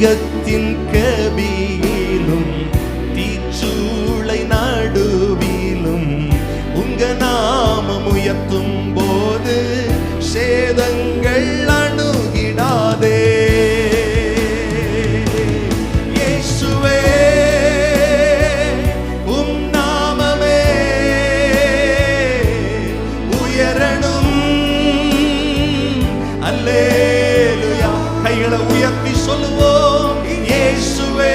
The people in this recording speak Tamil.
சிங்கத்தின் கபியிலும் தீச்சூளை நடுவிலும் உங்க நாமம் உயர்த்தும் போது சேதங்கள் அணுகிடாதே. இயேசுவே உம் நாமமே உயரணும். அல்லேலூயா. கைகளை உயர்த்தி சொல்லுவோம். இயேசுவே